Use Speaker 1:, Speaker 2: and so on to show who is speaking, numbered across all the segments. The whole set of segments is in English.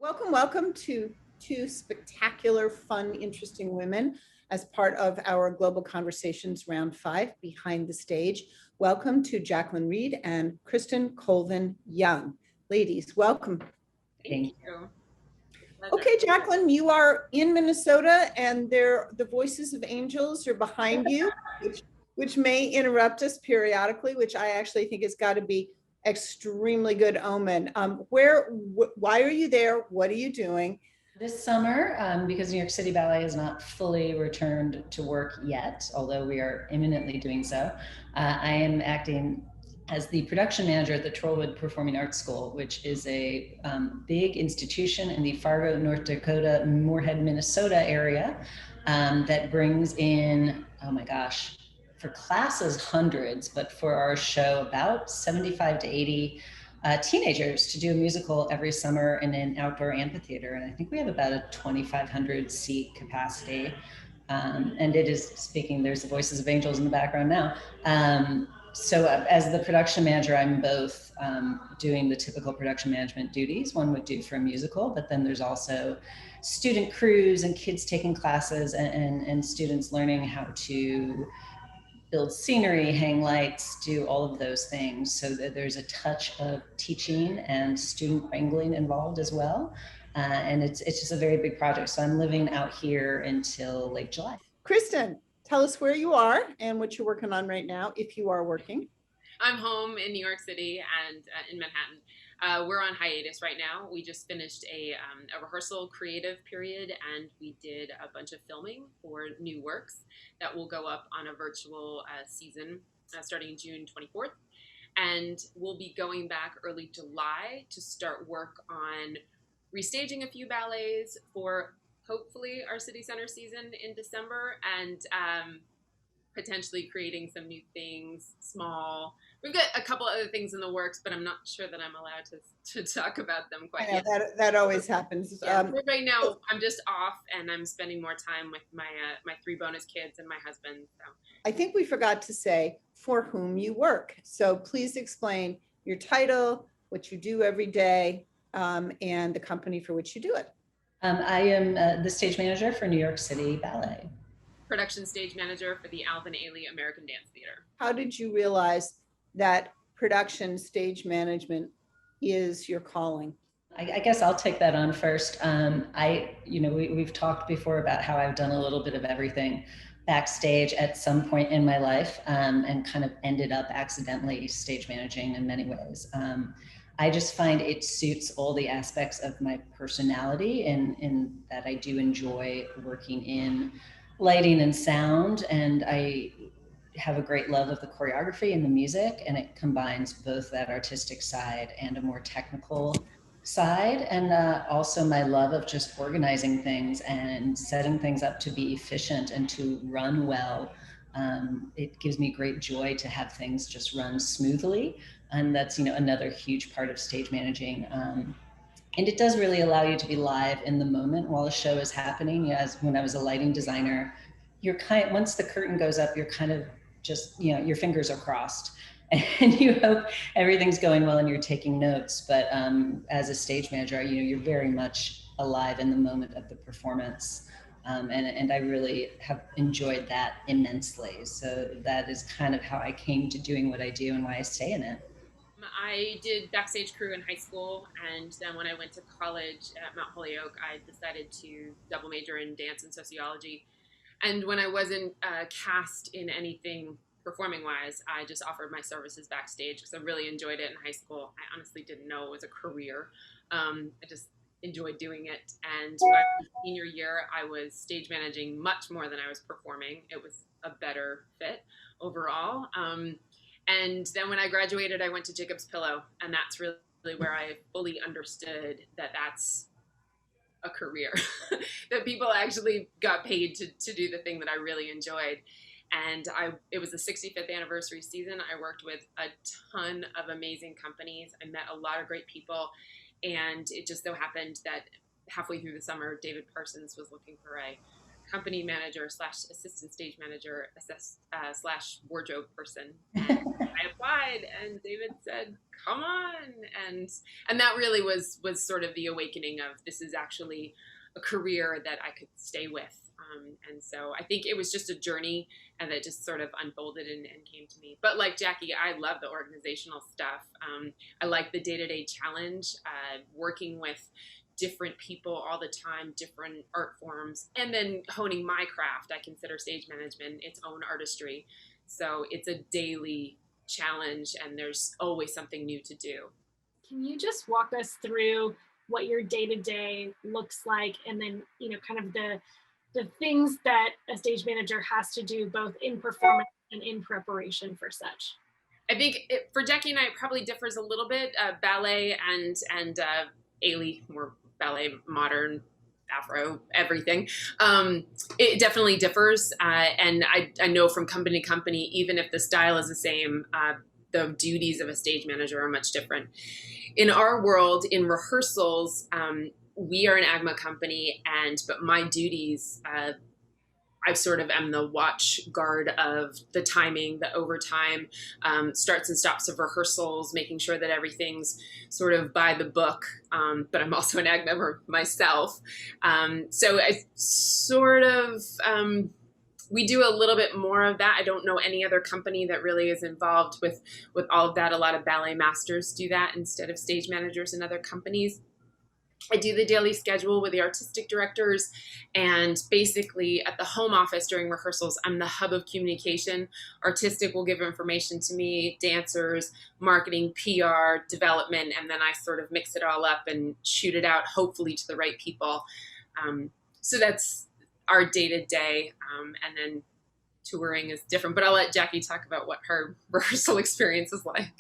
Speaker 1: Welcome, welcome to two spectacular, fun, interesting women as part of our Global Conversations Round 5, Behind the Stage. Welcome to Jacqueline Reid and Kristin Colvin Young. Ladies, welcome.
Speaker 2: Thank you.
Speaker 1: Okay, Jacqueline, you are in Minnesota and the voices of angels are behind you, which may interrupt us periodically, which I actually think has got to be extremely good omen. Why are you there? What are you doing?
Speaker 2: This summer, because New York City Ballet has not fully returned to work yet, although we are imminently doing so, I am acting as the production manager at the Trollwood Performing Arts School, which is a big institution in the Fargo, North Dakota, Moorhead, Minnesota area that brings in, oh my gosh, for classes, hundreds, but for our show, about 75 to 80 teenagers to do a musical every summer in an outdoor amphitheater. And I think we have about a 2,500 seat capacity. And it is speaking, there's the voices of angels in the background now. So as the production manager, I'm both doing the typical production management duties one would do for a musical, but then there's also student crews and kids taking classes and students learning how to build scenery, hang lights, do all of those things. So that there's a touch of teaching and student wrangling involved as well. And it's just a very big project. So I'm living out here until late July.
Speaker 1: Kristin, tell us where you are and what you're working on right now, if you are working.
Speaker 3: I'm home in New York City and in Manhattan. We're on hiatus right now. We just finished a rehearsal creative period, and we did a bunch of filming for new works that will go up on a virtual season starting June 24th. And we'll be going back early July to start work on restaging a few ballets for hopefully our City Center season in December, and potentially creating some new things, small. We've got a couple other things in the works, but I'm not sure that I'm allowed to talk about them quite yet.
Speaker 1: That always happens.
Speaker 3: Yeah, right now, I'm just off, and I'm spending more time with my my 3 bonus kids and my husband. So.
Speaker 1: I think we forgot to say for whom you work. So please explain your title, what you do every day, and the company for which you do it.
Speaker 2: I am the stage manager for New York City Ballet.
Speaker 3: Production stage manager for the Alvin Ailey American Dance Theater.
Speaker 1: How did you realize that production stage management is your calling?
Speaker 2: I guess I'll take that on first. We've talked before about how I've done a little bit of everything backstage at some point in my life, and kind of ended up accidentally stage managing in many ways. I just find it suits all the aspects of my personality, in that I do enjoy working in lighting and sound, and I have a great love of the choreography and the music, and it combines both that artistic side and a more technical side, and also my love of just organizing things and setting things up to be efficient and to run well. It gives me great joy to have things just run smoothly, and that's another huge part of stage managing. And it does really allow you to be live in the moment while a show is happening. As when I was a lighting designer, once the curtain goes up, you're kind of just, your fingers are crossed and you hope everything's going well and you're taking notes. But as a stage manager, you're very much alive in the moment of the performance. And I really have enjoyed that immensely. So that is kind of how I came to doing what I do and why I stay in it.
Speaker 3: I did backstage crew in high school, and then when I went to college at Mount Holyoke, I decided to double major in dance and sociology. And when I wasn't cast in anything performing-wise, I just offered my services backstage because I really enjoyed it in high school. I honestly didn't know it was a career. I just enjoyed doing it. And my senior year, I was stage managing much more than I was performing. It was a better fit overall. And then when I graduated, I went to Jacob's Pillow, and that's really where I fully understood that that's a career, that people actually got paid to do the thing that I really enjoyed. And it was the 65th anniversary season. I worked with a ton of amazing companies. I met a lot of great people, and it just so happened that halfway through the summer, David Parsons was looking for a company manager / assistant stage manager / wardrobe person. And I applied, and David said, come on. And that really was sort of the awakening of, this is actually a career that I could stay with. And so I think it was just a journey, and that just sort of unfolded and came to me. But like Jackie, I love the organizational stuff. I like the day-to-day challenge, working with different people all the time, different art forms, and then honing my craft. I consider stage management its own artistry. So it's a daily challenge, and there's always something new to do.
Speaker 4: Can you just walk us through what your day-to-day looks like, and then, you know, kind of the things that a stage manager has to do both in performance and in preparation for such?
Speaker 3: I think for Jackie and I, it probably differs a little bit. Ballet and Ailey, more ballet, modern, Afro, everything. It definitely differs. And I know from company to company, even if the style is the same, the duties of a stage manager are much different. In our world, in rehearsals, we are an AGMA company, but my duties, I sort of am the watch guard of the timing, the overtime, starts and stops of rehearsals, making sure that everything's sort of by the book. But I'm also an AG member myself. So I sort of, we do a little bit more of that. I don't know any other company that really is involved with all of that. A lot of ballet masters do that instead of stage managers in other companies. I do the daily schedule with the artistic directors, and basically at the home office during rehearsals, I'm the hub of communication. Artistic will give information to me, dancers, marketing, PR, development, and then I sort of mix it all up and shoot it out, hopefully to the right people. So that's our day-to-day, and then touring is different, but I'll let Jackie talk about what her rehearsal experience is like.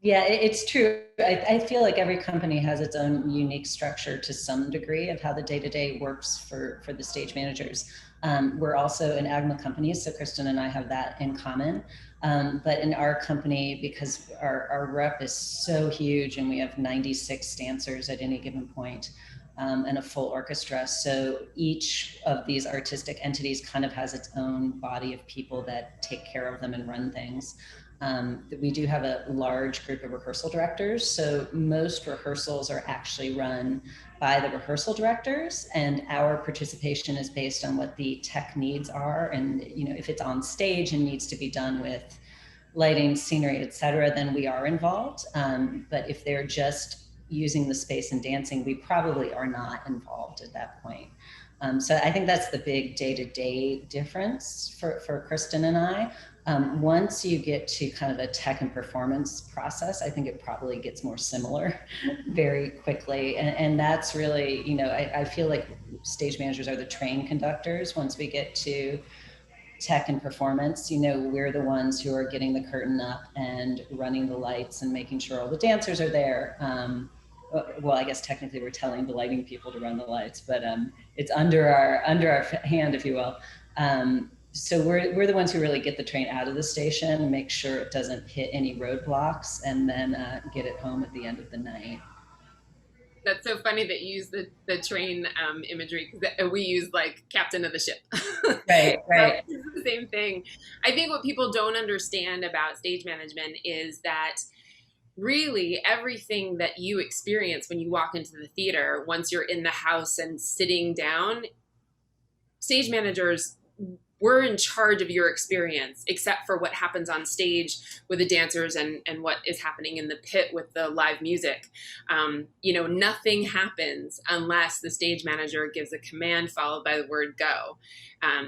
Speaker 2: Yeah, it's true. I feel like every company has its own unique structure to some degree of how the day-to-day works for the stage managers. We're also an AGMA company, so Kristin and I have that in common. But in our company, because our rep is so huge and we have 96 dancers at any given point, and a full orchestra, so each of these artistic entities kind of has its own body of people that take care of them and run things. We do have a large group of rehearsal directors, so most rehearsals are actually run by the rehearsal directors, and our participation is based on what the tech needs are. And if it's on stage and needs to be done with lighting, scenery, etc., then we are involved. But if they're just using the space and dancing, we probably are not involved at that point. So I think that's the big day-to-day difference for Kristin and I. Once you get to kind of the tech and performance process, I think it probably gets more similar very quickly. And that's really, I feel like stage managers are the train conductors. Once we get to tech and performance, we're the ones who are getting the curtain up and running the lights and making sure all the dancers are there. Well, I guess technically we're telling the lighting people to run the lights, but it's under our hand, if you will. So we're the ones who really get the train out of the station, make sure it doesn't hit any roadblocks, and then get it home at the end of the night.
Speaker 3: That's so funny that you use the train imagery, because we use like captain of the ship.
Speaker 2: Right.
Speaker 3: It's the same thing. I think what people don't understand about stage management is that really everything that you experience when you walk into the theater, once you're in the house and sitting down, stage managers, we're in charge of your experience, except for what happens on stage with the dancers and what is happening in the pit with the live music. Nothing happens unless the stage manager gives a command followed by the word go.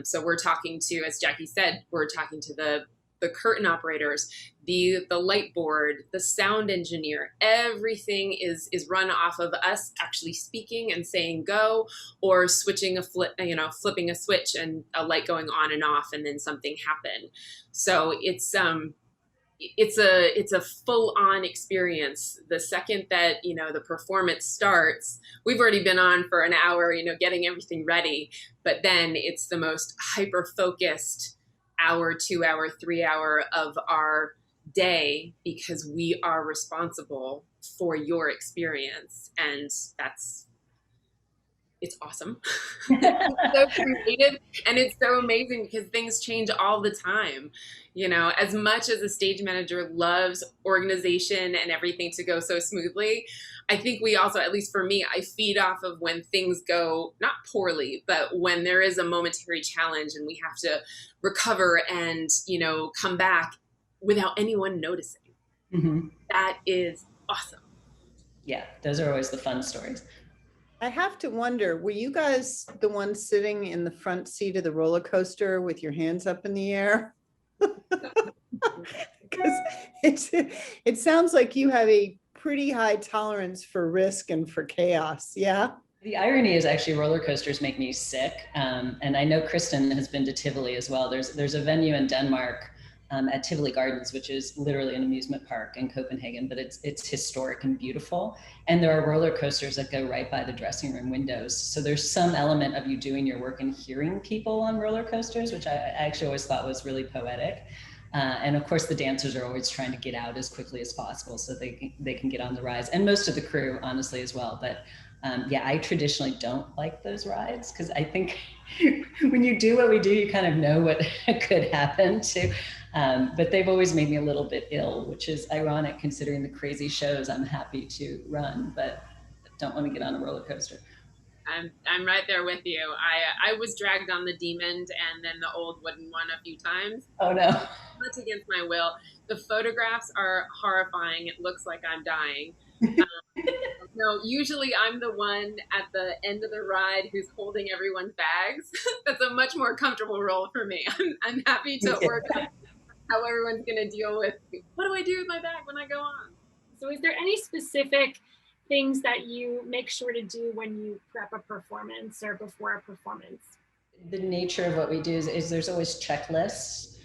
Speaker 3: So we're talking to, as Jackie said, we're talking to the curtain operators, the light board, the sound engineer. Everything is run off of us actually speaking and saying go, or switching flipping a switch and a light going on and off, and then something happened. So it's a full-on experience. The second that the performance starts, we've already been on for an hour, getting everything ready, but then it's the most hyper-focused hour, 2 hour, 3 hour of our day, because we are responsible for your experience. And it's awesome. It's so creative and it's so amazing because things change all the time. You know, as much as a stage manager loves organization and everything to go so smoothly, I think we also, at least for me, I feed off of when things go not poorly, but when there is a momentary challenge and we have to recover and, you know, come back without anyone noticing.
Speaker 2: Mm-hmm.
Speaker 3: That is awesome.
Speaker 2: Yeah, those are always the fun stories.
Speaker 1: I have to wonder, were you guys the ones sitting in the front seat of the roller coaster with your hands up in the air? Because it sounds like you have a pretty high tolerance for risk and for chaos. Yeah.
Speaker 2: The irony is actually roller coasters make me sick. And I know Kristin has been to Tivoli as well. There's a venue in Denmark at Tivoli Gardens, which is literally an amusement park in Copenhagen, but it's historic and beautiful. And there are roller coasters that go right by the dressing room windows. So there's some element of you doing your work and hearing people on roller coasters, which I actually always thought was really poetic. And of course, the dancers are always trying to get out as quickly as possible so they can get on the rides. And most of the crew, honestly, as well. But yeah, I traditionally don't like those rides because I think when you do what we do, you kind of know what could happen to. But they've always made me a little bit ill, which is ironic considering the crazy shows I'm happy to run, but don't want to get on a roller coaster.
Speaker 3: I'm right there with you. I was dragged on the Demon and then the old wooden one a few times.
Speaker 2: Oh no.
Speaker 3: Much against my will. The photographs are horrifying. It looks like I'm dying. No, usually I'm the one at the end of the ride who's holding everyone's bags. That's a much more comfortable role for me. I'm happy to work out how everyone's going to deal with, what do I do with my bag when I go on?
Speaker 4: So is there any specific things that you make sure to do when you prep a performance or before a performance?
Speaker 2: The nature of what we do is there's always checklists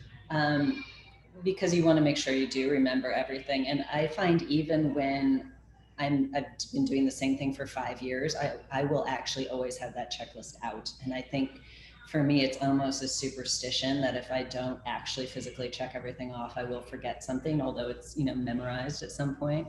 Speaker 2: because you want to make sure you do remember everything. And I find even when I've been doing the same thing for 5 years, I will actually always have that checklist out. And I think for me, it's almost a superstition that if I don't actually physically check everything off, I will forget something, although it's, you know, memorized at some point.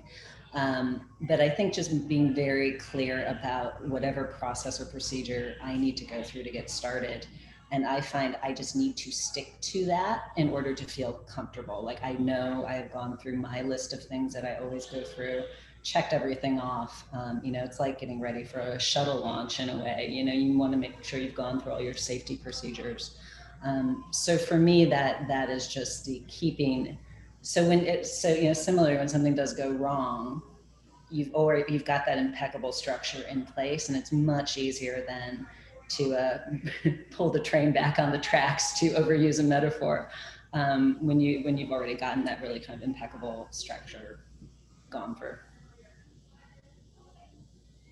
Speaker 2: But I think just being very clear about whatever process or procedure I need to go through to get started. And I find I just need to stick to that in order to feel comfortable. Like I know I have gone through my list of things that I always go through, checked everything off. You know, it's like getting ready for a shuttle launch in a way. You know, you want to make sure you've gone through all your safety procedures. So for me, that is just the keeping. So you know, similarly, when something does go wrong, you've got that impeccable structure in place, and it's much easier than to pull the train back on the tracks, to overuse a metaphor, when you've already gotten that really kind of impeccable structure gone for.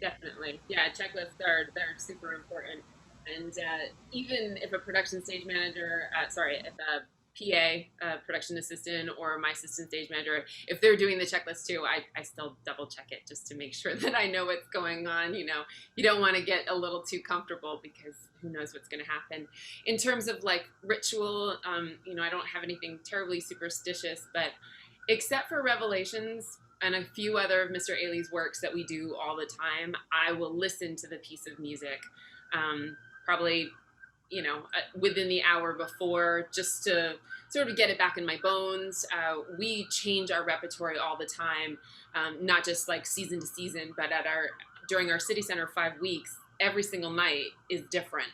Speaker 3: Definitely. Yeah, checklists they're super important. And even if a production stage manager, if a PA, production assistant, or my assistant stage manager, if they're doing the checklist too, I still double check it just to make sure that I know what's going on. You know, you don't want to get a little too comfortable because who knows what's going to happen. In terms of like ritual, you know, I don't have anything terribly superstitious, but except for Revelations and a few other of Mr. Ailey's works that we do all the time, I will listen to the piece of music, probably, you know, within the hour before, just to sort of get it back in my bones. We change our repertory all the time, not just like season to season, but during our City Center 5 weeks, every single night is different.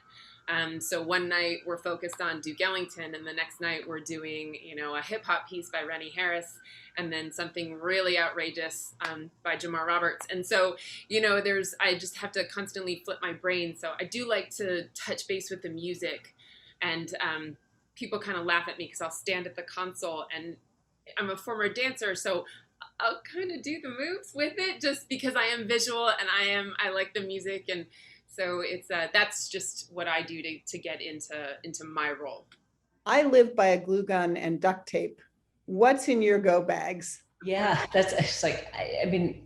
Speaker 3: So one night we're focused on Duke Ellington, and the next night we're doing, you know, a hip hop piece by Rennie Harris, and then something really outrageous by Jamar Roberts. And so, you know, I just have to constantly flip my brain. So I do like to touch base with the music, and people kind of laugh at me because I'll stand at the console, and I'm a former dancer, so I'll kind of do the moves with it just because I am visual and I like the music. And so it's that's just what I do to get into my role.
Speaker 1: I live by a glue gun and duct tape. What's in your go bags?
Speaker 2: Yeah, it's like, I mean,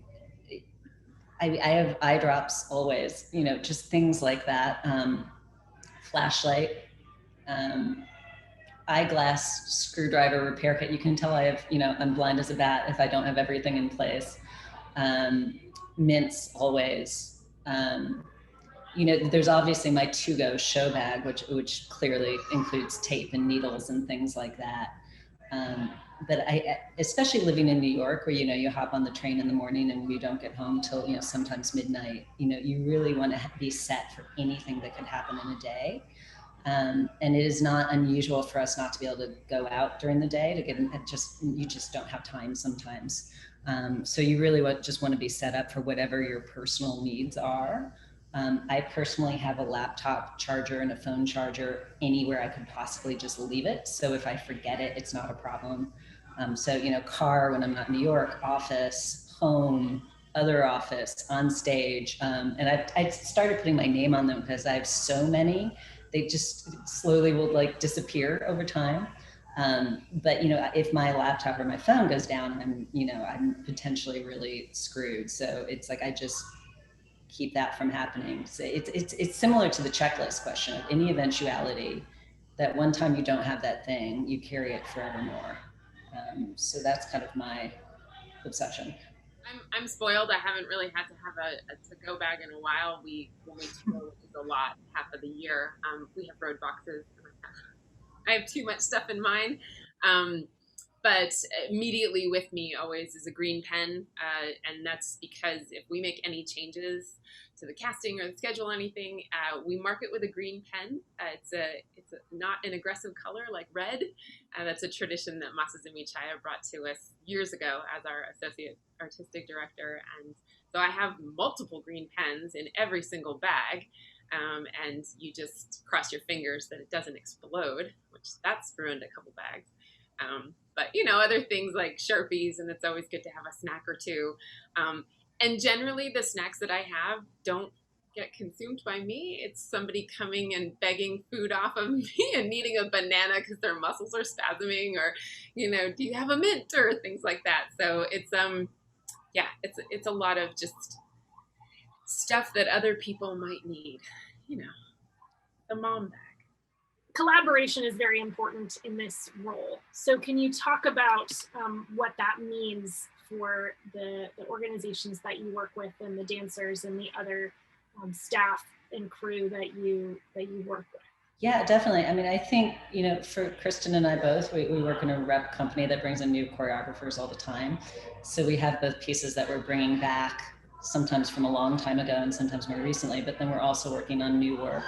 Speaker 2: I have eye drops always, you know, just things like that. Flashlight, eyeglass, screwdriver, repair kit. You can tell I have, you know, I'm blind as a bat if I don't have everything in place. Mints always. there's obviously my to-go show bag, which clearly includes tape and needles and things like that. But especially living in New York, where, you hop on the train in the morning and you don't get home till, sometimes midnight, you really want to be set for anything that could happen in a day. And it is not unusual for us not to be able to go out during the day you just don't have time sometimes. So you really just want to be set up for whatever your personal needs are. I personally have a laptop charger and a phone charger anywhere I could possibly just leave it. So if I forget it, it's not a problem. So, car when I'm not in New York, office, home, other office, on stage. And I started putting my name on them because I have so many. They just slowly will disappear over time. But if my laptop or my phone goes down, I'm potentially really screwed. So it's like, I just keep that from happening. So it's similar to the checklist question. Of any eventuality that one time you don't have that thing, you carry it forevermore. So that's kind of my obsession.
Speaker 3: I'm spoiled. I haven't really had to have a to-go bag in a while. When we tour, which is a lot, half of the year, we have road boxes. I have too much stuff in mine. But immediately with me always is a green pen. And that's because if we make any changes to the casting or the schedule or anything, we mark it with a green pen. It's not an aggressive color like red. That's a tradition that Masazumi Chaya brought to us years ago as our associate artistic director. And so I have multiple green pens in every single bag. And you just cross your fingers that it doesn't explode, which that's ruined a couple bags. But other things like Sharpies, and it's always good to have a snack or two. And generally the snacks that I have don't get consumed by me. It's somebody coming and begging food off of me and needing a banana because their muscles are spasming, or, do you have a mint, or things like that. So it's, it's a lot of just stuff that other people might need, the mom bag.
Speaker 4: Collaboration is very important in this role. So can you talk about what that means for the organizations that you work with, and the dancers and the other staff and crew that you work with?
Speaker 2: Yeah, definitely. I mean, I think, for Kristin and I both, we work in a rep company that brings in new choreographers all the time. So we have both pieces that we're bringing back, sometimes from a long time ago and sometimes more recently, but then we're also working on new work.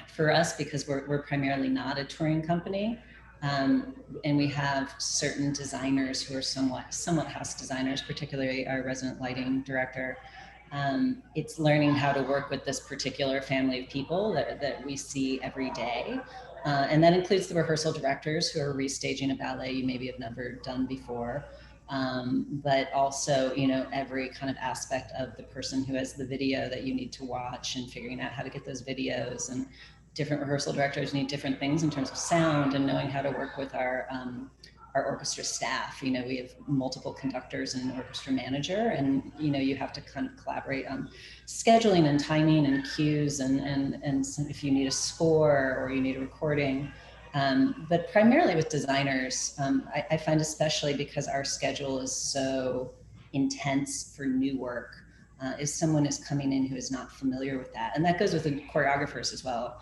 Speaker 2: For us, because we're primarily not a touring company, and we have certain designers who are somewhat house designers, particularly our resident lighting director. It's learning how to work with this particular family of people that we see every day. And that includes the rehearsal directors who are restaging a ballet you maybe have never done before. But also, every kind of aspect of the person who has the video that you need to watch, and figuring out how to get those videos. And different rehearsal directors need different things in terms of sound, and knowing how to work with our orchestra staff. We have multiple conductors and an orchestra manager, and you have to kind of collaborate on scheduling and timing and cues, and if you need a score or you need a recording. But primarily with designers, I find, especially because our schedule is so intense for new work, if someone is coming in who is not familiar with that, and that goes with the choreographers as well.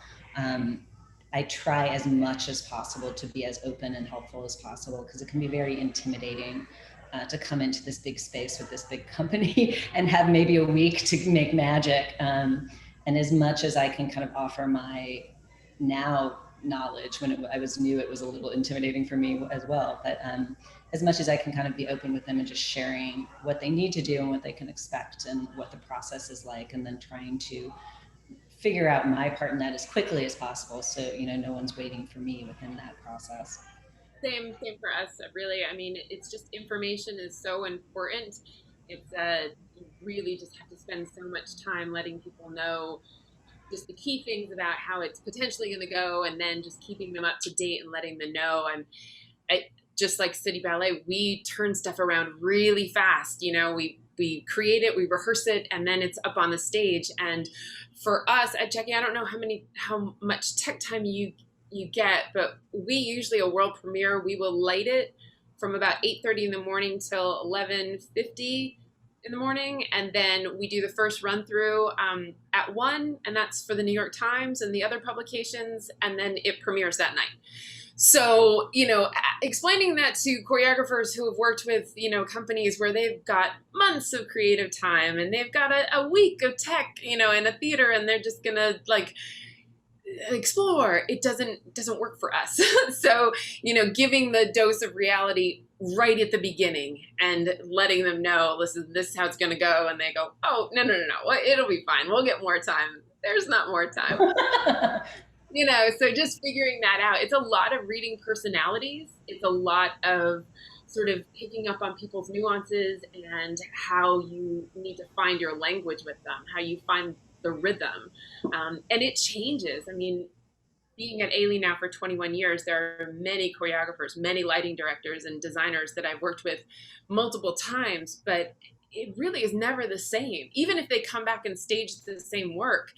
Speaker 2: I try as much as possible to be as open and helpful as possible, because it can be very intimidating to come into this big space with this big company and have maybe a week to make magic. And as much as I can kind of offer my now knowledge, when I was new, it was a little intimidating for me as well. But as much as I can kind of be open with them and just sharing what they need to do and what they can expect and what the process is like, and then trying to figure out my part in that as quickly as possible, so no one's waiting for me within that process.
Speaker 3: Same for us, really. I mean, it's just, information is so important. It's you really just have to spend so much time letting people know just the key things about how it's potentially going to go, and then just keeping them up to date and letting them know. I just like City Ballet, we turn stuff around really fast. We create it, we rehearse it, and then it's up on the stage. And for us at Jackie, I don't know how much tech time you get, but we usually, a world premiere, we will light it from about 8:30 in the morning till 11:50, in the morning, and then we do the first run through at 1, and that's for the New York Times and the other publications, and then it premieres that night. So, explaining that to choreographers who have worked with, companies where they've got months of creative time and they've got a week of tech, in a theater, and they're just gonna explore, it doesn't work for us. So, giving the dose of reality right at the beginning and letting them know, listen, this is how it's going to go. And they go, oh, no, it'll be fine. We'll get more time. There's not more time. So just figuring that out. It's a lot of reading personalities. It's a lot of sort of picking up on people's nuances and how you need to find your language with them, how you find the rhythm. And it changes. I mean, being at Ailey now for 21 years, there are many choreographers, many lighting directors and designers that I've worked with multiple times, but it really is never the same. Even if they come back and stage the same work,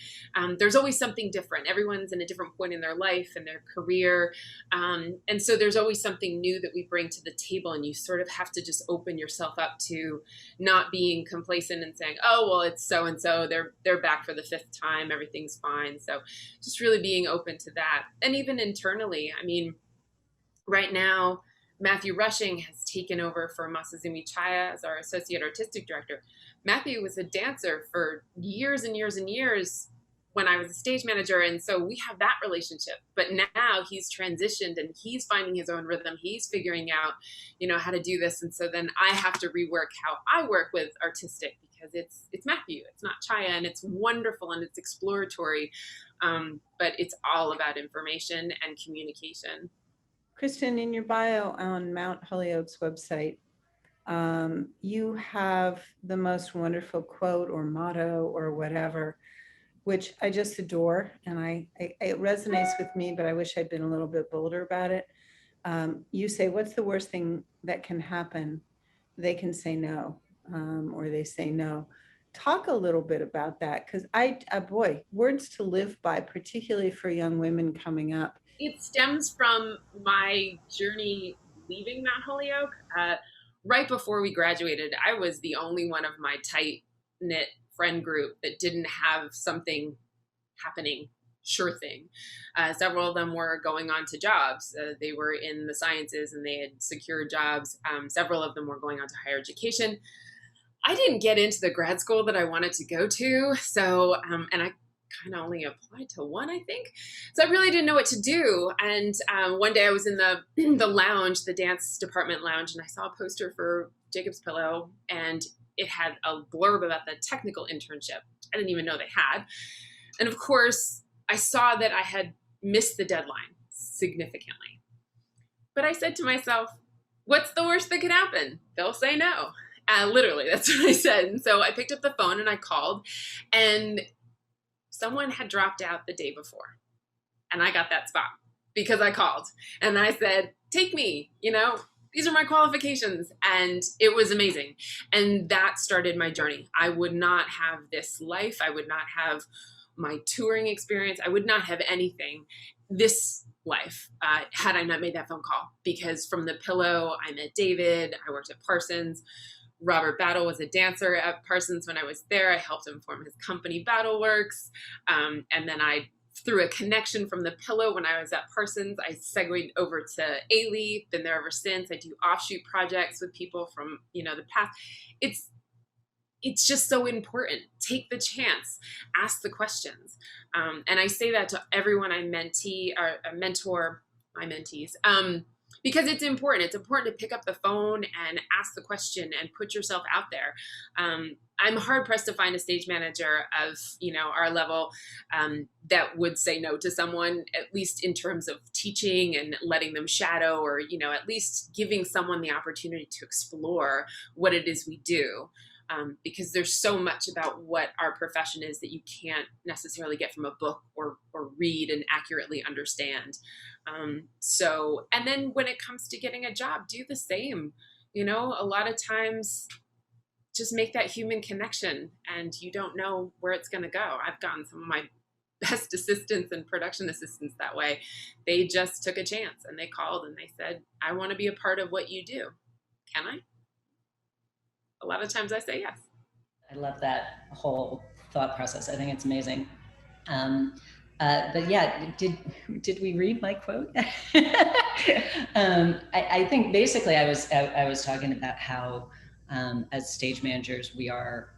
Speaker 3: there's always something different. Everyone's in a different point in their life and their career. And so there's always something new that we bring to the table, and you sort of have to just open yourself up to not being complacent and saying, oh, well, it's so-and-so, they're back for the 5th time, everything's fine. So just really being open to that. And even internally, I mean, right now, Matthew Rushing has taken over for Masazumi Chaya as our associate artistic director. Matthew was a dancer for years and years and years when I was a stage manager. And so we have that relationship, but now he's transitioned and he's finding his own rhythm. He's figuring out, how to do this. And so then I have to rework how I work with artistic, because it's Matthew, it's not Chaya, and it's wonderful and it's exploratory. But it's all about information and communication.
Speaker 1: Kristin, in your bio on Mount Holyoke's website, you have the most wonderful quote or motto or whatever, which I just adore, and it resonates with me, but I wish I'd been a little bit bolder about it. You say, what's the worst thing that can happen? They can say no, or they say no. Talk a little bit about that, because boy, words to live by, particularly for young women coming up.
Speaker 3: It stems from my journey leaving Mount Holyoke. Right before we graduated, I was the only one of my tight-knit friend group that didn't have something happening, sure thing. Several of them were going on to jobs. They were in the sciences and they had secured jobs. Several of them were going on to higher education. I didn't get into the grad school that I wanted to go to. So, and I kind of only applied to one, I think. So I really didn't know what to do. And one day I was in the lounge, the dance department lounge, and I saw a poster for Jacob's Pillow, and it had a blurb about the technical internship. I didn't even know they had. And of course, I saw that I had missed the deadline significantly. But I said to myself, what's the worst that could happen? They'll say no. Literally, that's what I said. And so I picked up the phone and I called, and someone had dropped out the day before, and I got that spot because I called and I said, take me, these are my qualifications. And it was amazing. And that started my journey. I would not have this life. I would not have my touring experience. I would not have anything, this life, had I not made that phone call, because from the Pillow, I met David. I worked at Parsons. Robert Battle was a dancer at Parsons when I was there. I helped him form his company, Battleworks. And then through a connection from the Pillow when I was at Parsons, I segued over to Ailey, been there ever since. I do offshoot projects with people from, the past. It's just so important. Take the chance, ask the questions. And I say that to everyone I mentor my mentees. Because it's important. It's important to pick up the phone and ask the question and put yourself out there. I'm hard pressed to find a stage manager of, our level that would say no to someone, at least in terms of teaching and letting them shadow, or, at least giving someone the opportunity to explore what it is we do. Because there's so much about what our profession is that you can't necessarily get from a book or read and accurately understand. And then when it comes to getting a job, do the same. A lot of times just make that human connection, and you don't know where it's going to go. I've gotten some of my best assistants and production assistants that way. They just took a chance and they called and they said, I want to be a part of what you do. Can I? A lot of times I say yes.
Speaker 2: I love that whole thought process. I think it's amazing. But yeah, did we read my quote? I think basically I was talking about how as stage managers we are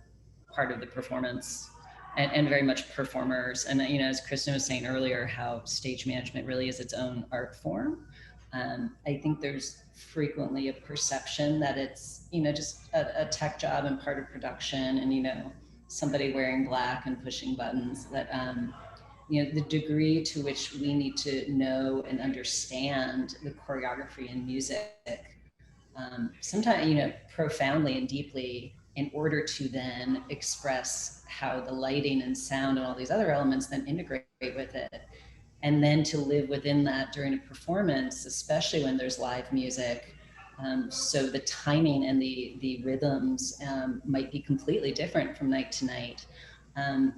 Speaker 2: part of the performance and very much performers. And as Kristin was saying earlier, how stage management really is its own art form. I think there's frequently a perception that it's just a tech job and part of production, and somebody wearing black and pushing buttons. That the degree to which we need to know and understand the choreography and music, sometimes profoundly and deeply, in order to then express how the lighting and sound and all these other elements then integrate with it. And then to live within that during a performance, especially when there's live music. So the timing and the rhythms might be completely different from night to night.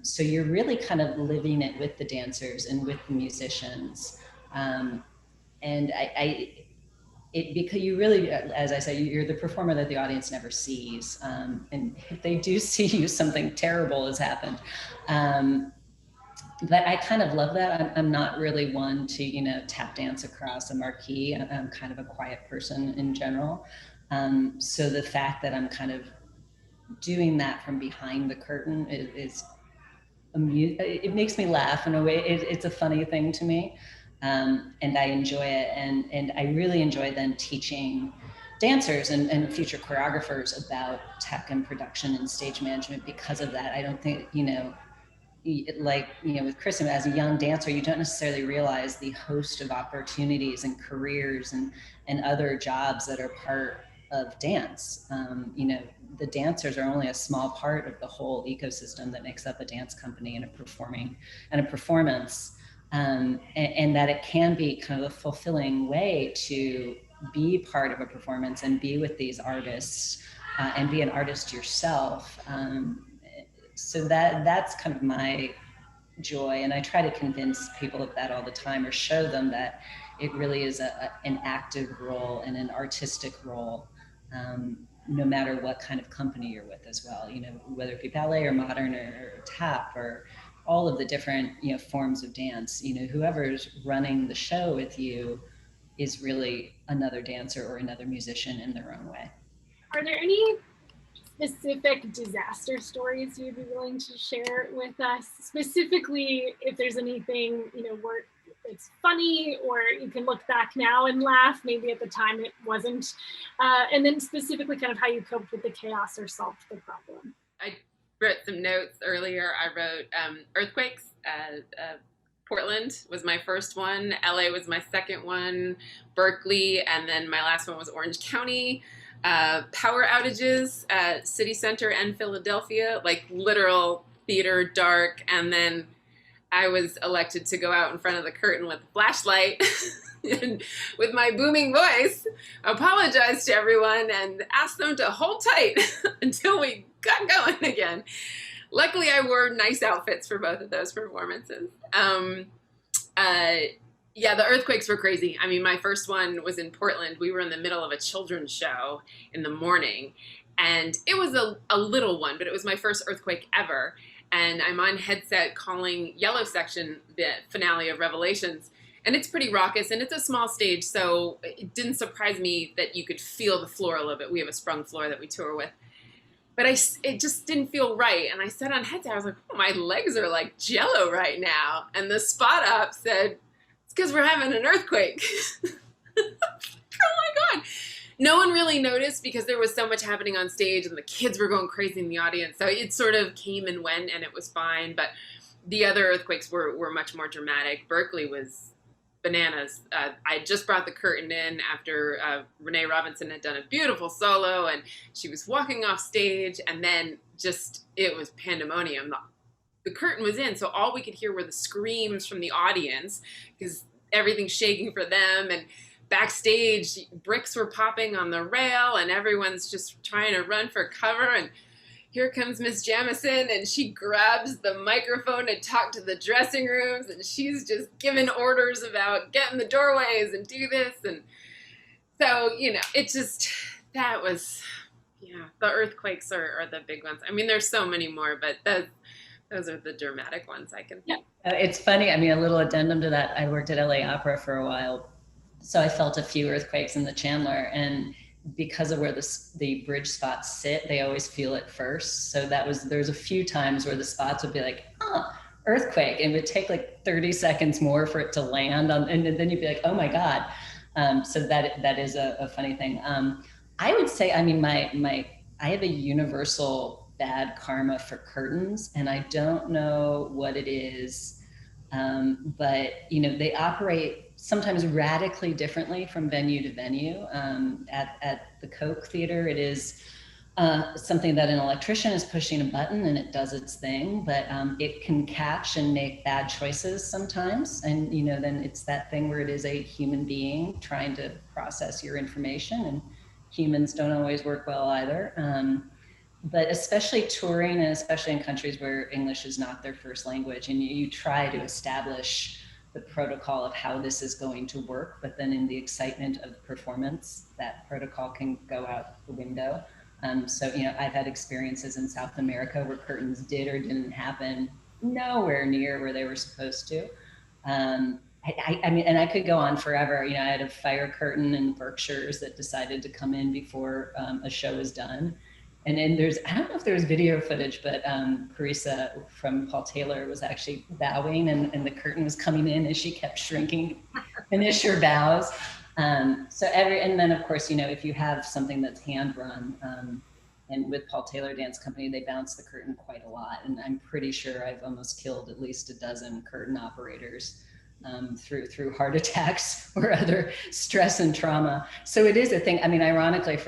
Speaker 2: So you're really kind of living it with the dancers and with the musicians. And because you really, as I say, you're the performer that the audience never sees. And if they do see you, something terrible has happened. But I kind of love that. I'm not really one to, tap dance across a marquee. I'm kind of a quiet person in general. So the fact that I'm kind of doing that from behind the curtain is it makes me laugh in a way. It's a funny thing to me. And I enjoy it. And I really enjoy then teaching dancers and future choreographers about tech and production and stage management because of that. I don't think, with Kristin, as a young dancer, you don't necessarily realize the host of opportunities and careers and other jobs that are part of dance. The dancers are only a small part of the whole ecosystem that makes up a dance company and a performance. And that it can be kind of a fulfilling way to be part of a performance and be with these artists and be an artist yourself. So that's kind of my joy, and I try to convince people of that all the time, or show them that it really is an active role and an artistic role, no matter what kind of company you're with as well. Whether it be ballet or modern or tap or all of the different forms of dance. Whoever's running the show with you is really another dancer or another musician in their own way.
Speaker 4: Are there any specific disaster stories you'd be willing to share with us? Specifically, if there's anything, where it's funny, or you can look back now and laugh, maybe at the time it wasn't. And then specifically kind of how you coped with the chaos or solved the problem.
Speaker 3: I wrote some notes earlier. I wrote earthquakes. Portland was my first one. LA was my second one. Berkeley, and then my last one was Orange County. Power outages at City Center and Philadelphia, like literal theater dark. And then I was elected to go out in front of the curtain with a flashlight and with my booming voice, apologize to everyone and ask them to hold tight until we got going again. Luckily, I wore nice outfits for both of those performances. Yeah, the earthquakes were crazy. I mean, my first one was in Portland. We were in the middle of a children's show in the morning, and it was a little one, but it was my first earthquake ever. And I'm on headset calling Yellow Section, the finale of Revelations, and it's pretty raucous, and it's a small stage, so it didn't surprise me that you could feel the floor a little bit. We have a sprung floor that we tour with. But it just didn't feel right. And I said on headset, I was like, oh, my legs are like jello right now. And the spot op said, it's because we're having an earthquake. Oh my God. No one really noticed because there was so much happening on stage and the kids were going crazy in the audience. So it sort of came and went and it was fine. But the other earthquakes were much more dramatic. Berkeley was bananas. I just brought the curtain in after Renee Robinson had done a beautiful solo and she was walking off stage, and then it was pandemonium. The curtain was in, so all we could hear were the screams from the audience because everything's shaking for them, and backstage bricks were popping on the rail and everyone's just trying to run for cover, and here comes Miss Jamison, and she grabs the microphone to talk to the dressing rooms, and she's just giving orders about get in the doorways and do this. And so, it just, that was, Yeah, the earthquakes are the big ones. I mean, there's so many more, but those are the dramatic ones I can think.
Speaker 2: It's funny. I mean, a little addendum to that. I worked at LA Opera for a while, so I felt a few earthquakes in the Chandler, and because of where the bridge spots sit, they always feel it first. So there's a few times where the spots would be like, oh, earthquake, and it would take like 30 seconds more for it to land on, and then you'd be like, oh my God. So that is a funny thing. I would say, I mean, I have a universal bad karma for curtains, and I don't know what it is. But they operate sometimes radically differently from venue to venue. At the Coke Theater, it is something that an electrician is pushing a button and it does its thing, but it can catch and make bad choices sometimes. And then it's that thing where it is a human being trying to process your information, and humans don't always work well either. But especially touring, and especially in countries where English is not their first language, and you try to establish the protocol of how this is going to work, but then in the excitement of performance, that protocol can go out the window. So I've had experiences in South America where curtains did or didn't happen nowhere near where they were supposed to. I mean, and I could go on forever. I had a fire curtain in Berkshires that decided to come in before a show was done. And then I don't know if there's video footage, but Carissa from Paul Taylor was actually bowing, and the curtain was coming in as she kept shrinking, finish her bows. And then of course, if you have something that's hand run, and with Paul Taylor Dance Company, they bounce the curtain quite a lot. And I'm pretty sure I've almost killed at least a dozen curtain operators through heart attacks or other stress and trauma. So it is a thing. I mean, ironically,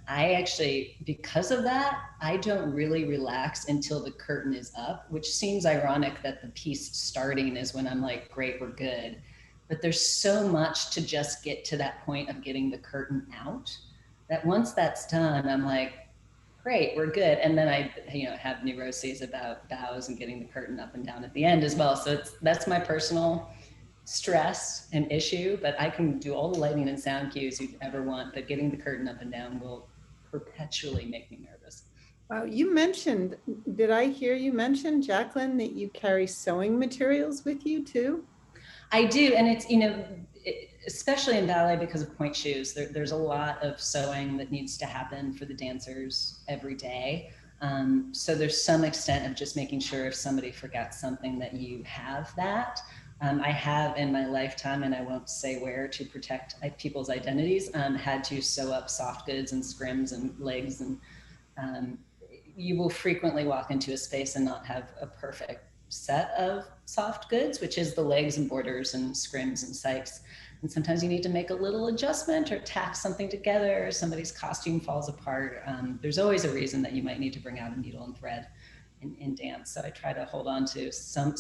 Speaker 2: I actually, because of that, I don't really relax until the curtain is up, which seems ironic that the piece starting is when I'm like, great, we're good. But there's so much to just get to that point of getting the curtain out that once that's done, I'm like, great, we're good. And then I, have neuroses about bows and getting the curtain up and down at the end as well. So that's my personal stress and issue, but I can do all the lighting and sound cues you'd ever want, but getting the curtain up and down will perpetually make me nervous.
Speaker 1: Wow, did I hear you mention, Jacqueline, that you carry sewing materials with you too?
Speaker 2: I do, and it's, especially in ballet because of point shoes, there's a lot of sewing that needs to happen for the dancers every day. So there's some extent of just making sure if somebody forgets something that you have that. I have in my lifetime, and I won't say where to protect people's identities, had to sew up soft goods and scrims and legs. And you will frequently walk into a space and not have a perfect set of soft goods, which is the legs and borders and scrims and sykes. And sometimes you need to make a little adjustment or tack something together, or somebody's costume falls apart. There's always a reason that you might need to bring out a needle and thread in dance. So I try to hold on to some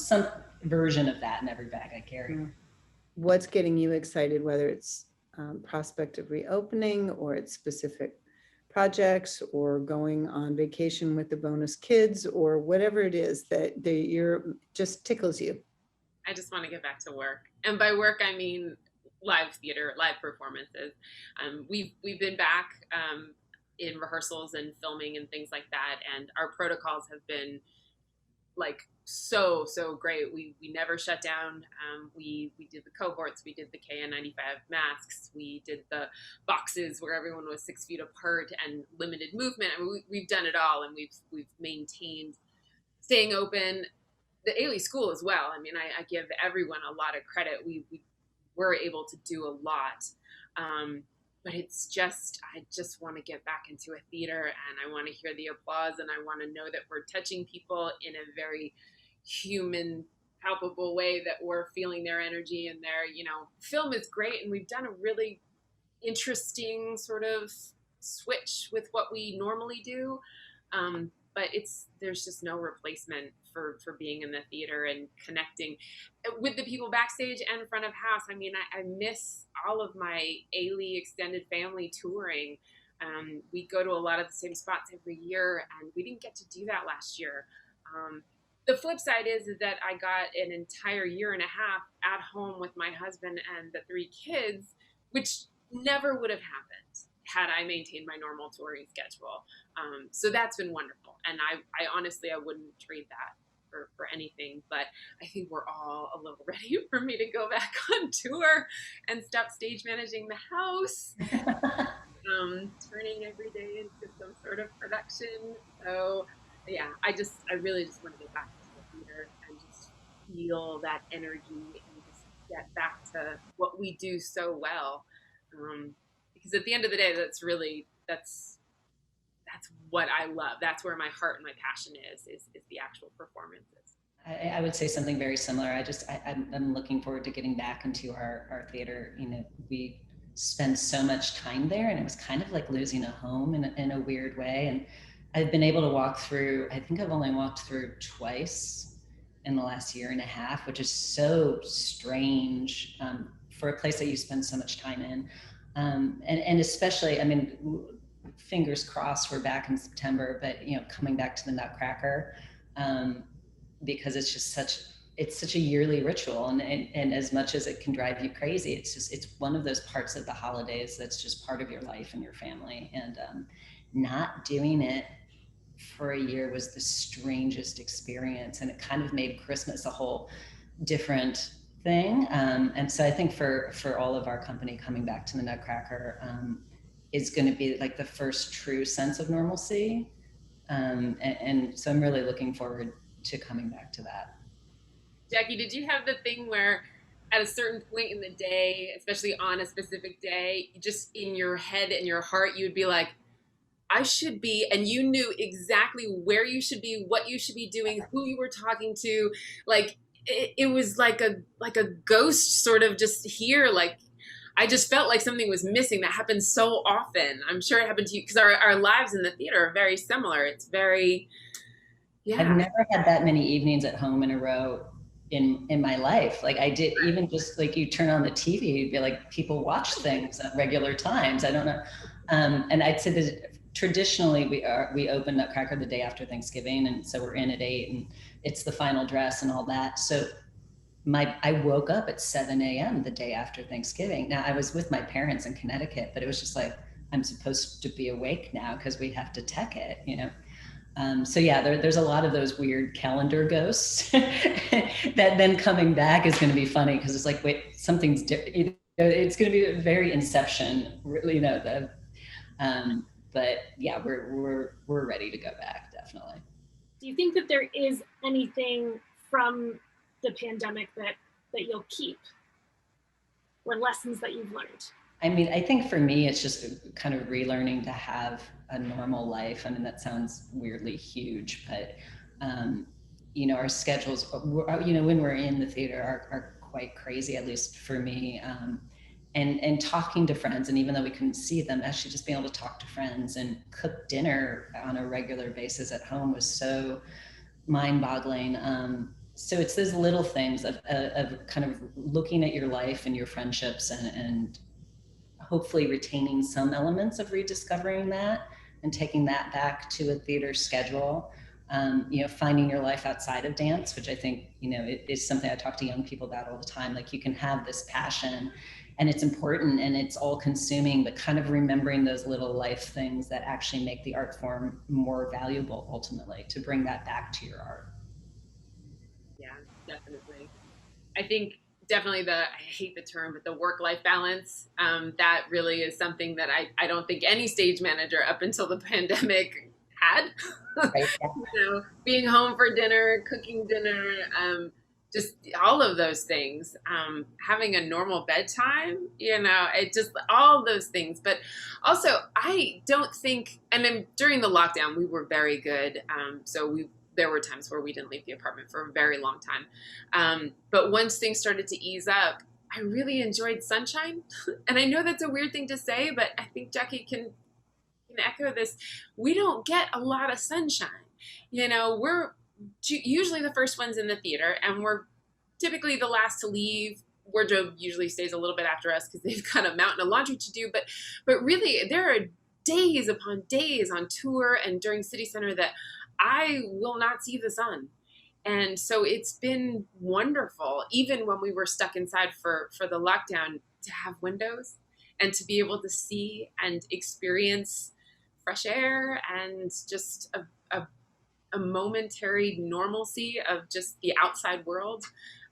Speaker 2: version of that in every bag I carry.
Speaker 1: What's getting you excited, whether it's prospect of reopening or it's specific projects or going on vacation with the bonus kids or whatever it is that you're just tickles you?
Speaker 3: I just want to get back to work. And by work, I mean live theater, live performances. We've been back in rehearsals and filming and things like that. And our protocols have been like so great. We never shut down. We did the cohorts, we did the KN95 masks, we did the boxes where everyone was 6 feet apart and limited movement. I mean, we've done it all, and we've maintained staying open. The Ailey School as well. I mean, I give everyone a lot of credit. We were able to do a lot. But it's just, I just want to get back into a theater, and I want to hear the applause, and I want to know that we're touching people in a very human, palpable way, that we're feeling their energy and their, film is great. And we've done a really interesting sort of switch with what we normally do. But there's just no replacement for being in the theater and connecting with the people backstage and front of house. I mean, I miss all of my Ailey extended family touring. We go to a lot of the same spots every year, and we didn't get to do that last year. The flip side is that I got an entire year and a half at home with my husband and the 3 kids, which never would have happened had I maintained my normal touring schedule. So that's been wonderful. And I honestly, I wouldn't trade that for anything, but I think we're all a little ready for me to go back on tour and stop stage managing the house, turning every day into some sort of production. So yeah, I really just want to get back to the theater and just feel that energy and just get back to what we do so well. Because at the end of the day, that's what I love. That's where my heart and my passion is the actual performances.
Speaker 2: I would say something very similar. I'm looking forward to getting back into our theater. You know, we spend so much time there, and it was kind of like losing a home in a weird way. And I've been able to walk through, I think I've only walked through twice in the last year and a half, which is so strange for a place that you spend so much time in. And especially, I mean, fingers crossed we're back in September, but you know, coming back to the Nutcracker, because it's such a yearly ritual, and as much as it can drive you crazy, it's one of those parts of the holidays that's just part of your life and your family. And not doing it for a year was the strangest experience, and it kind of made Christmas a whole different thing. And so I think for all of our company, coming back to the Nutcracker is going to be like the first true sense of normalcy. And so I'm really looking forward to coming back to that.
Speaker 3: Jackie, did you have the thing where at a certain point in the day, especially on a specific day, just in your head and your heart, you would be like, I should be, and you knew exactly where you should be, what you should be doing, who you were talking to, like it was like a ghost sort of just here, like I just felt like something was missing. That happens so often. I'm sure it happened to you because our lives in the theater are very similar. It's very, yeah.
Speaker 2: I've never had that many evenings at home in a row in my life. Like I did, even just like you turn on the TV, you'd be like, people watch things at regular times. I don't know. And I'd say that traditionally we open Nutcracker the day after Thanksgiving. And so we're in at 8 and it's the final dress and all that. So I woke up at 7 a.m. the day after Thanksgiving. Now I was with my parents in Connecticut, but it was just like, I'm supposed to be awake now because we have to tech it, you know? So yeah, there's a lot of those weird calendar ghosts that then coming back is going to be funny because it's like, wait, something's different. It's going to be very Inception, really, you know. But yeah, we're ready to go back, definitely.
Speaker 4: Do you think that there is anything from the pandemic that you'll keep, or lessons that you've learned?
Speaker 2: I mean, I think for me, it's just kind of relearning to have a normal life. I mean, that sounds weirdly huge, but, you know, our schedules, you know, when we're in the theater are quite crazy, at least for me. And talking to friends, and even though we couldn't see them, actually just being able to talk to friends and cook dinner on a regular basis at home was so mind-boggling. So it's those little things of kind of looking at your life and your friendships and hopefully retaining some elements of rediscovering that and taking that back to a theater schedule. You know, finding your life outside of dance, which I think, you know, it is something I talk to young people about all the time. Like you can have this passion and it's important and it's all consuming, but kind of remembering those little life things that actually make the art form more valuable ultimately, to bring that back to your art.
Speaker 3: Yeah, definitely. I think definitely I hate the term, but the work-life balance, that really is something that I don't think any stage manager up until the pandemic had. Right, yeah. You know, being home for dinner, cooking dinner, just all of those things, having a normal bedtime, you know, it just all those things. But also, I don't think, and then during the lockdown, we were very good. So there were times where we didn't leave the apartment for a very long time. But once things started to ease up, I really enjoyed sunshine. And I know that's a weird thing to say, but I think Jackie can echo this. We don't get a lot of sunshine. You know, we're usually the first ones in the theater, and we're typically the last to leave. Wardrobe usually stays a little bit after us because they've got a mountain of laundry to do. But really, there are days upon days on tour and during City Center that I will not see the sun. And so it's been wonderful, even when we were stuck inside for the lockdown, to have windows and to be able to see and experience fresh air and just a momentary normalcy of just the outside world.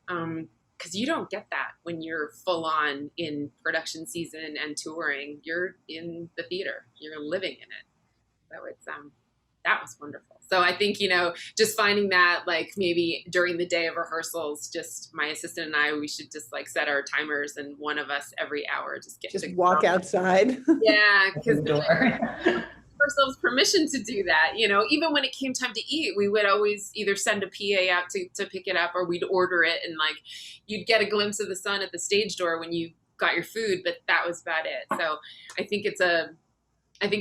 Speaker 3: Because you don't get that when you're full on in production season and touring. You're in the theater, you're living in it. So it's that was wonderful. So I think, you know, just finding that, like, maybe during the day of rehearsals, just my assistant and I, we should just like set our timers, and one of us every hour just
Speaker 1: walk outside.
Speaker 3: Yeah, because ourselves permission to do that. You know, even when it came time to eat, we would always either send a PA out to pick it up, or we'd order it, and like you'd get a glimpse of the sun at the stage door when you got your food, but that was about it. So I think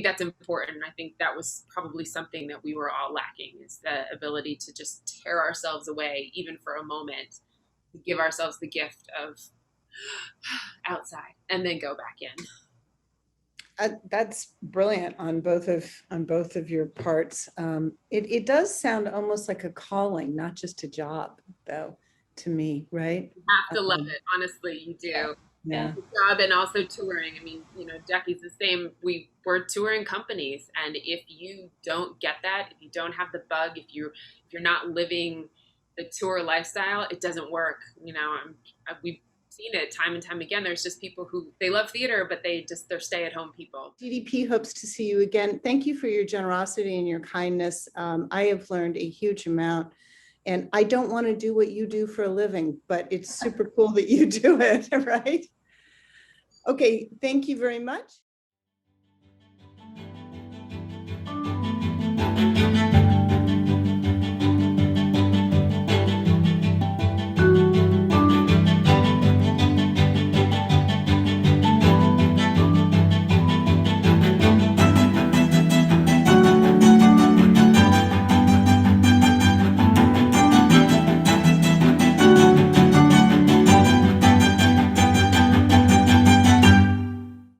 Speaker 3: that's important. I think that was probably something that we were all lacking, is the ability to just tear ourselves away, even for a moment, to give ourselves the gift of outside and then go back in.
Speaker 1: That's brilliant on both of your parts. It does sound almost like a calling, not just a job, though, to me, right?
Speaker 3: You have to love it. Honestly, you do.
Speaker 1: Yeah.
Speaker 3: Job and also touring. I mean, you know, Jackie's the same. We're touring companies, and if you don't get that, if you don't have the bug, if you're not living the tour lifestyle, it doesn't work. You know, we've seen it time and time again. There's just people who, they love theater, but they're stay-at-home people.
Speaker 1: DDP hopes to see you again. Thank you for your generosity and your kindness. I have learned a huge amount, and I don't want to do what you do for a living, but it's super cool that you do it, right? Okay, thank you very much.